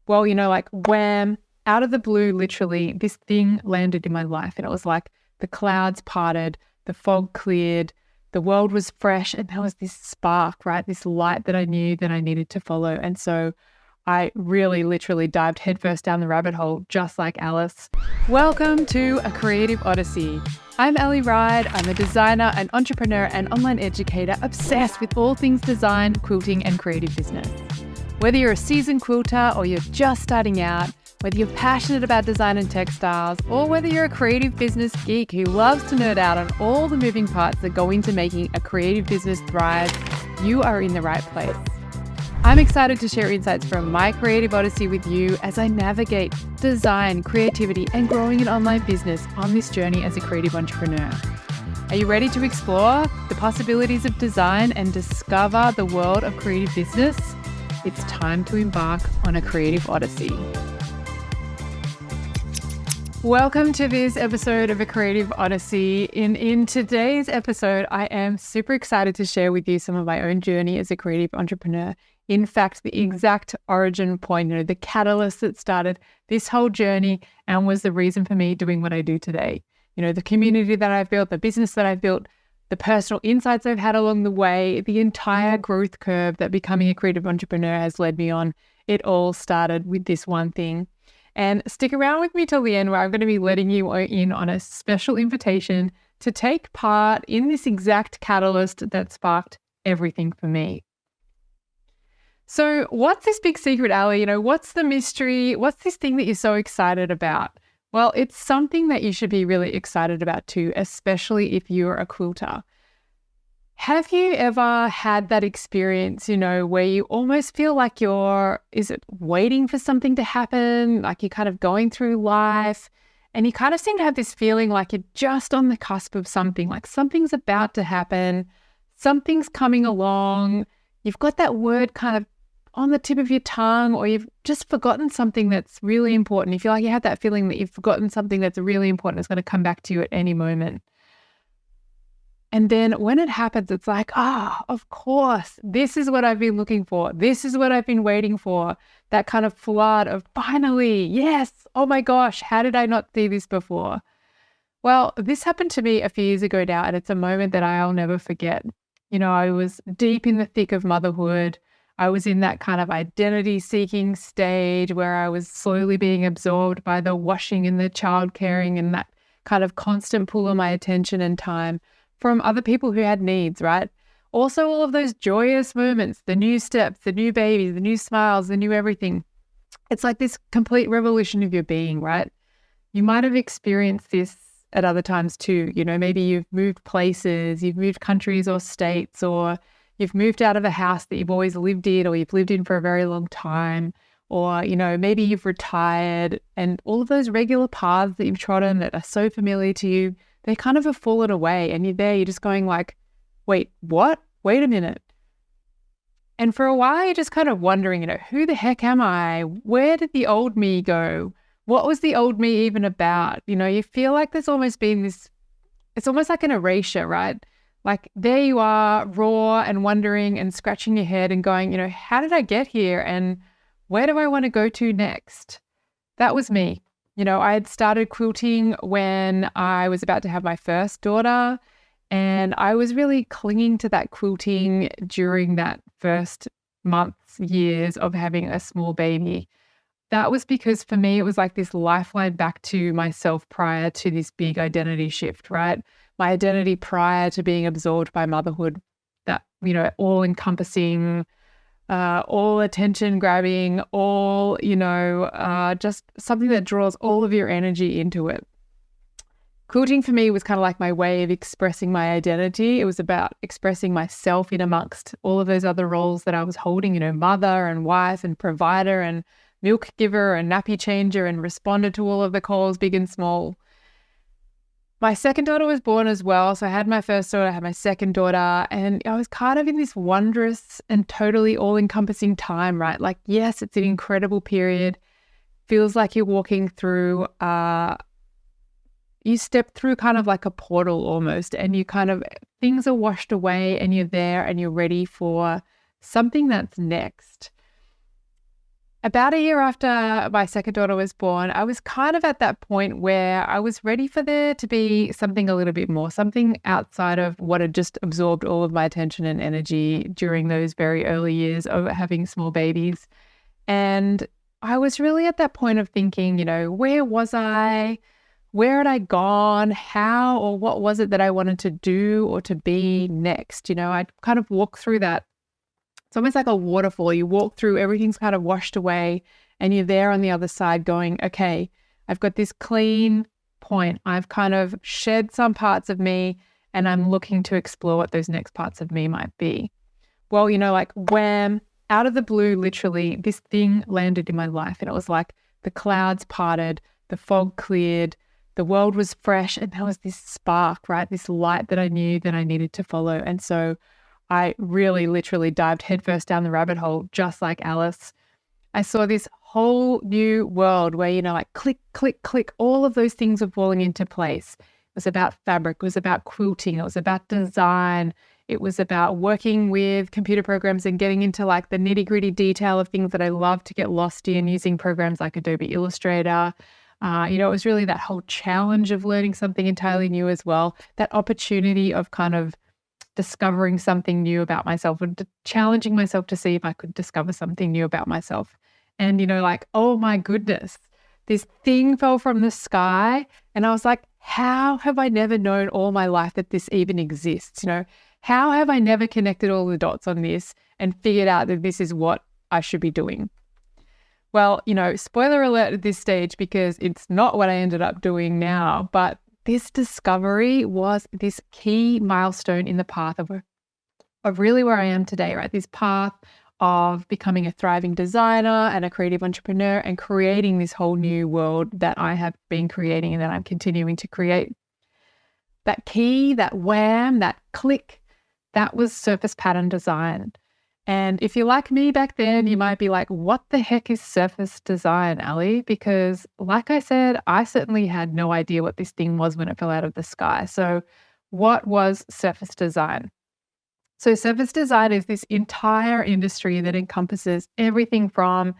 Well, like wham, out of the blue, literally, this thing landed in my life. And it was like the clouds parted, the fog cleared, the world was fresh, and there was this spark, right? This light that I knew that I needed to follow. And so I really literally dived headfirst down the rabbit hole, just like Alice. Welcome to A Creative Odyssey. I'm Ally Ryde. I'm a designer, an entrepreneur, and online educator obsessed with all things design, quilting, and creative business. Whether you're a seasoned quilter or you're just starting out, whether you're passionate about design and textiles, or whether you're a creative business geek who loves to nerd out on all the moving parts that go into making a creative business thrive, you are in the right place. I'm excited to share insights from my Creative Odyssey with you as I navigate design, creativity, and growing an online business on this journey as a creative entrepreneur. Are you ready to explore the possibilities of design and discover the world of creative business? It's time to embark on a creative odyssey. Welcome to this episode of A Creative Odyssey. In today's episode, I am super excited to share with you some of my own journey as a creative entrepreneur. In fact, the exact origin point, the catalyst that started this whole journey and was the reason for me doing what I do today. The community that I've built, the business that I've built, the personal insights I've had along the way, the entire growth curve that becoming a creative entrepreneur has led me on. It all started with this one thing. And stick around with me till the end, where I'm going to be letting you in on a special invitation to take part in this exact catalyst that sparked everything for me. So what's this big secret, Ally? What's the mystery? What's this thing that you're so excited about? Well, it's something that you should be really excited about too, especially if you're a quilter. Have you ever had that experience, where you almost feel like is it waiting for something to happen? Like you're kind of going through life and you kind of seem to have this feeling like you're just on the cusp of something, like something's about to happen, something's coming along. You've got that word kind of on the tip of your tongue, or you've just forgotten something that's really important. You feel like you have that feeling that you've forgotten something that's really important. It's going to come back to you at any moment. And then when it happens, it's like, of course, this is what I've been looking for. This is what I've been waiting for. That kind of flood of finally, yes, oh my gosh, how did I not see this before? Well, this happened to me a few years ago now, and it's a moment that I'll never forget. I was deep in the thick of motherhood. I was in that kind of identity-seeking stage where I was slowly being absorbed by the washing and the child caring and that kind of constant pull on my attention and time from other people who had needs, right? Also, all of those joyous moments, the new steps, the new babies, the new smiles, the new everything. It's like this complete revolution of your being, right? You might have experienced this at other times too. Maybe you've moved places, you've moved countries or states, or you've moved out of a house that you've always lived in or you've lived in for a very long time, or, maybe you've retired and all of those regular paths that you've trodden that are so familiar to you, they kind of have fallen away and you're just going like, wait, what? Wait a minute. And for a while, you're just kind of wondering, who the heck am I? Where did the old me go? What was the old me even about? You feel like there's almost been this, it's almost like an erasure, right? Like there you are, raw and wondering and scratching your head and going, how did I get here? And where do I want to go to next? That was me. I had started quilting when I was about to have my first daughter, and I was really clinging to that quilting during that first months, years of having a small baby. That was because for me, it was like this lifeline back to myself prior to this big identity shift, right? My identity prior to being absorbed by motherhood, that, all encompassing, all attention grabbing, all, just something that draws all of your energy into it. Quilting for me was kind of like my way of expressing my identity. It was about expressing myself in amongst all of those other roles that I was holding, mother and wife and provider and milk giver and nappy changer, and responded to all of the calls, big and small. My second daughter was born as well. So I had my first daughter, I had my second daughter, and I was kind of in this wondrous and totally all-encompassing time, right? Like, yes, it's an incredible period. Feels like you're walking through, you step through kind of like a portal almost, and you kind of, things are washed away and you're there and you're ready for something that's next. about a year after my second daughter was born, I was kind of at that point where I was ready for there to be something a little bit more, something outside of what had just absorbed all of my attention and energy during those very early years of having small babies. And I was really at that point of thinking, where was I? Where had I gone? How or what was it that I wanted to do or to be next? I'd kind of walk through that. It's almost like a waterfall. You walk through, everything's kind of washed away, and you're there on the other side going, okay, I've got this clean point. I've kind of shed some parts of me, and I'm looking to explore what those next parts of me might be. Well, like wham, out of the blue, literally, this thing landed in my life, and it was like the clouds parted, the fog cleared, the world was fresh, and there was this spark, right? This light that I knew that I needed to follow. And so I really literally dived headfirst down the rabbit hole, just like Alice. I saw this whole new world where, like click, click, click, all of those things were falling into place. It was about fabric, it was about quilting, it was about design, it was about working with computer programs and getting into like the nitty-gritty detail of things that I love to get lost in, using programs like Adobe Illustrator. It was really that whole challenge of learning something entirely new as well, that opportunity of kind of discovering something new about myself and challenging myself to see if I could discover something new about myself. And, like, oh my goodness, this thing fell from the sky. And I was like, how have I never known all my life that this even exists? How have I never connected all the dots on this and figured out that this is what I should be doing? Well, spoiler alert at this stage, because it's not what I ended up doing now, but this discovery was this key milestone in the path of really where I am today, right? This path of becoming a thriving designer and a creative entrepreneur and creating this whole new world that I have been creating and that I'm continuing to create. That key, that wham, that click, that was surface pattern design. And if you're like me back then, you might be like, what the heck is surface design, Ally? Because like I said, I certainly had no idea what this thing was when it fell out of the sky. So what was surface design? So surface design is this entire industry that encompasses everything from,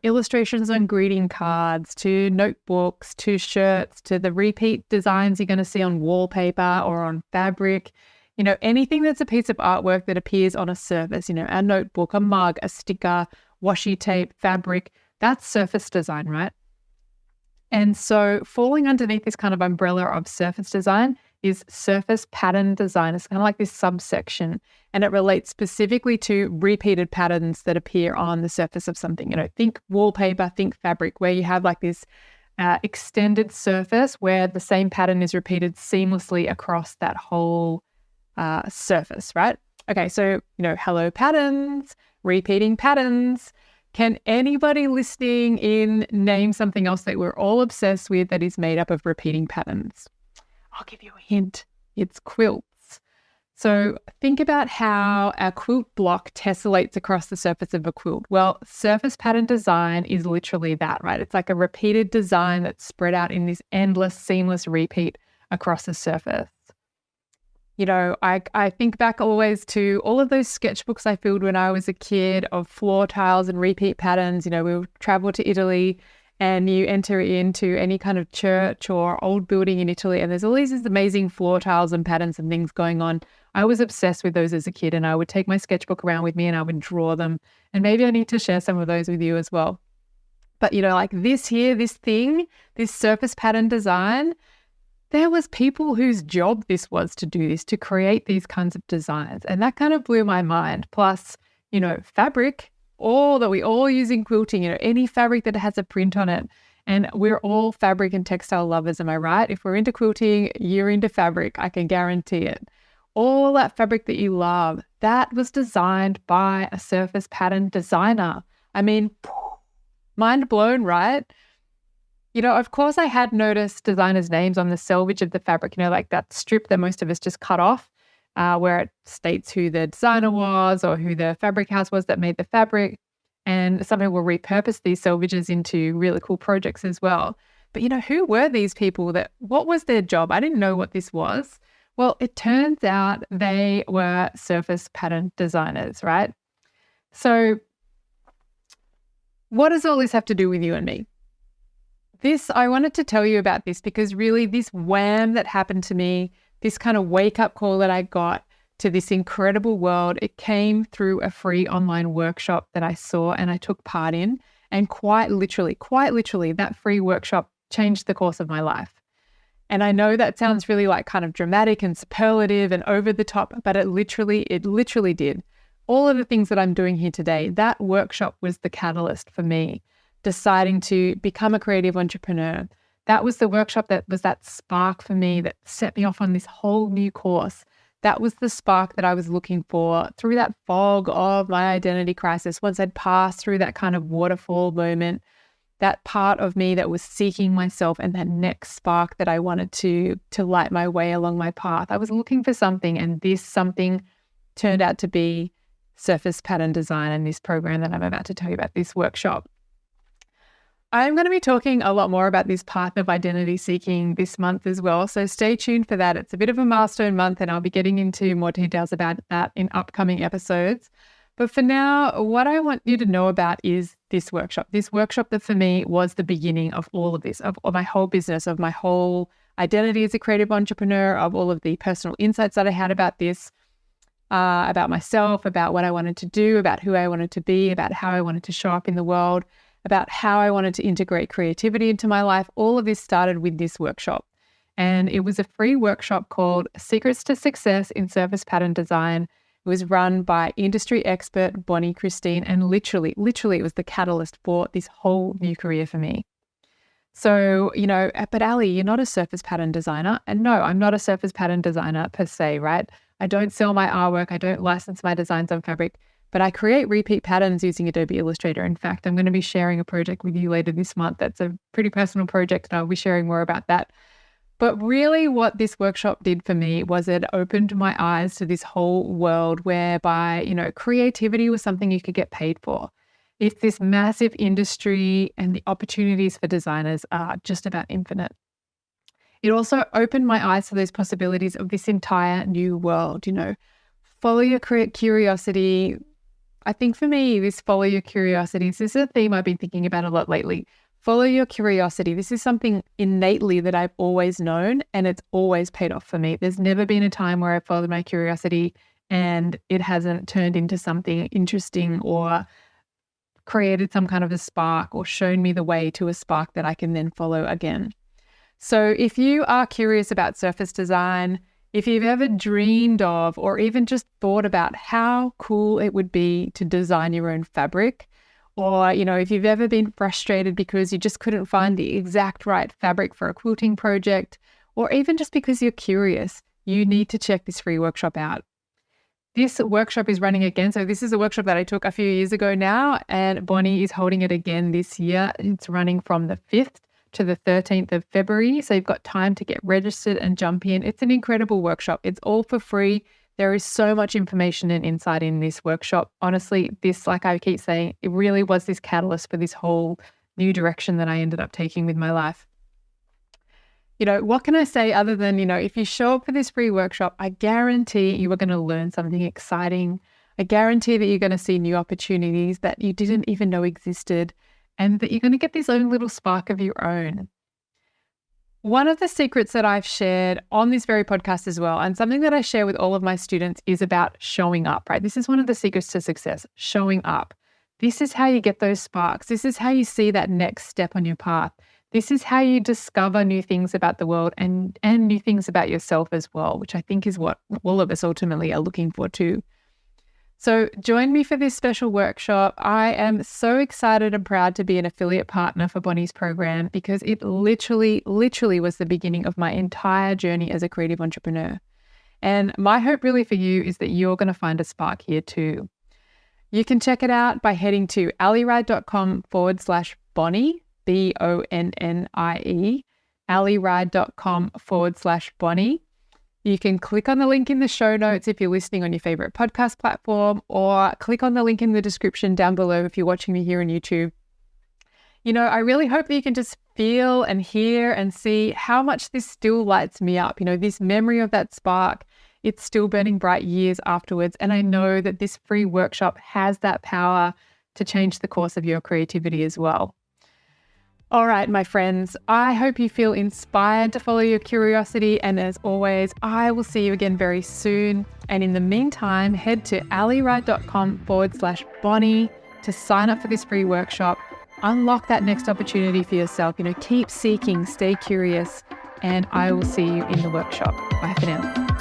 illustrations on greeting cards to notebooks to shirts to the repeat designs you're going to see on wallpaper or on fabric. Anything that's a piece of artwork that appears on a surface, a notebook, a mug, a sticker, washi tape, fabric, that's surface design, right? And so falling underneath this kind of umbrella of surface design is surface pattern design. It's kind of like this subsection, and it relates specifically to repeated patterns that appear on the surface of something. Think wallpaper, think fabric, where you have like this extended surface where the same pattern is repeated seamlessly across that whole surface, right? Okay, so, hello patterns, repeating patterns. Can anybody listening in name something else that we're all obsessed with that is made up of repeating patterns? I'll give you a hint. It's quilts. So think about how a quilt block tessellates across the surface of a quilt. Well, surface pattern design is literally that, right? It's like a repeated design that's spread out in this endless, seamless repeat across the surface. I think back always to all of those sketchbooks I filled when I was a kid of floor tiles and repeat patterns. We would travel to Italy and you enter into any kind of church or old building in Italy, and there's all these amazing floor tiles and patterns and things going on. I was obsessed with those as a kid, and I would take my sketchbook around with me and I would draw them. And maybe I need to share some of those with you as well. But, like this surface pattern design, there was people whose job this was to do this, to create these kinds of designs. And that kind of blew my mind. Plus, fabric, all that we all use in quilting, any fabric that has a print on it. And we're all fabric and textile lovers, am I right? If we're into quilting, you're into fabric, I can guarantee it. All that fabric that you love, that was designed by a surface pattern designer. I mean, mind blown, right? Of course I had noticed designers' names on the selvage of the fabric, like that strip that most of us just cut off, where it states who the designer was or who the fabric house was that made the fabric. And some people will repurpose these selvages into really cool projects as well. But, who were these people? What was their job? I didn't know what this was. Well, it turns out they were surface pattern designers, right? So What does all this have to do with you and me? I wanted to tell you about this because really this wham that happened to me, this kind of wake up call that I got to this incredible world, it came through a free online workshop that I saw and I took part in. And quite literally, that free workshop changed the course of my life. And I know that sounds really like kind of dramatic and superlative and over the top, but it literally did. All of the things that I'm doing here today, that workshop was the catalyst for me deciding to become a creative entrepreneur. That was the workshop that was that spark for me that set me off on this whole new course. That was the spark that I was looking for through that fog of my identity crisis. Once I'd passed through that kind of waterfall moment, that part of me that was seeking myself and that next spark that I wanted to light my way along my path. I was looking for something, and this something turned out to be surface pattern design and this program that I'm about to tell you about, this workshop. I'm going to be talking a lot more about this path of identity seeking this month as well, so stay tuned for that. It's a bit of a milestone month and I'll be getting into more details about that in upcoming episodes. But for now, what I want you to know about is this workshop that for me was the beginning of all of this, of my whole business, of my whole identity as a creative entrepreneur, of all of the personal insights that I had about this, about myself, about what I wanted to do, about who I wanted to be, about how I wanted to show up in the world, about how I wanted to integrate creativity into my life. All of this started with this workshop. And it was a free workshop called Secrets to Success in Surface Pattern Design. It was run by industry expert Bonnie Christine, and literally it was the catalyst for this whole new career for me. So, but Ally, you're not a surface pattern designer. And no, I'm not a surface pattern designer per se, right? I don't sell my artwork. I don't license my designs on fabric, but I create repeat patterns using Adobe Illustrator. In fact, I'm going to be sharing a project with you later this month. That's a pretty personal project, and I'll be sharing more about that. But really what this workshop did for me was it opened my eyes to this whole world whereby, creativity was something you could get paid for. It's this massive industry and the opportunities for designers are just about infinite. It also opened my eyes to those possibilities of this entire new world, follow your curiosity. I think for me, this follow your curiosity, this is a theme I've been thinking about a lot lately. Follow your curiosity. This is something innately that I've always known, and it's always paid off for me. There's never been a time where I followed my curiosity and it hasn't turned into something interesting or created some kind of a spark or shown me the way to a spark that I can then follow again. So if you are curious about surface design, if you've ever dreamed of or even just thought about how cool it would be to design your own fabric, or, if you've ever been frustrated because you just couldn't find the exact right fabric for a quilting project, or even just because you're curious, you need to check this free workshop out. This workshop is running again. So this is a workshop that I took a few years ago now, and Bonnie is holding it again this year. It's running from the 5th to the 13th of February. So you've got time to get registered and jump in. It's an incredible workshop. It's all for free. There is so much information and insight in this workshop. Honestly, this, like I keep saying, it really was this catalyst for this whole new direction that I ended up taking with my life. What can I say other than, if you show up for this free workshop, I guarantee you are going to learn something exciting. I guarantee that you're going to see new opportunities that you didn't even know existed, and that you're going to get this own little spark of your own. One of the secrets that I've shared on this very podcast as well, and something that I share with all of my students, is about showing up, right? This is one of the secrets to success, showing up. This is how you get those sparks. This is how you see that next step on your path. This is how you discover new things about the world and new things about yourself as well, which I think is what all of us ultimately are looking for too. So join me for this special workshop. I am so excited and proud to be an affiliate partner for Bonnie's program because it literally was the beginning of my entire journey as a creative entrepreneur. And my hope really for you is that you're going to find a spark here too. You can check it out by heading to allyryde.com/Bonnie, BONNIE, allyryde.com/Bonnie. You can click on the link in the show notes if you're listening on your favorite podcast platform, or click on the link in the description down below if you're watching me here on YouTube. I really hope that you can just feel and hear and see how much this still lights me up. This memory of that spark, it's still burning bright years afterwards. And I know that this free workshop has that power to change the course of your creativity as well. All right, my friends, I hope you feel inspired to follow your curiosity. And as always, I will see you again very soon. And in the meantime, head to allyryde.com/Bonnie to sign up for this free workshop. Unlock that next opportunity for yourself. Keep seeking, stay curious, and I will see you in the workshop. Bye for now.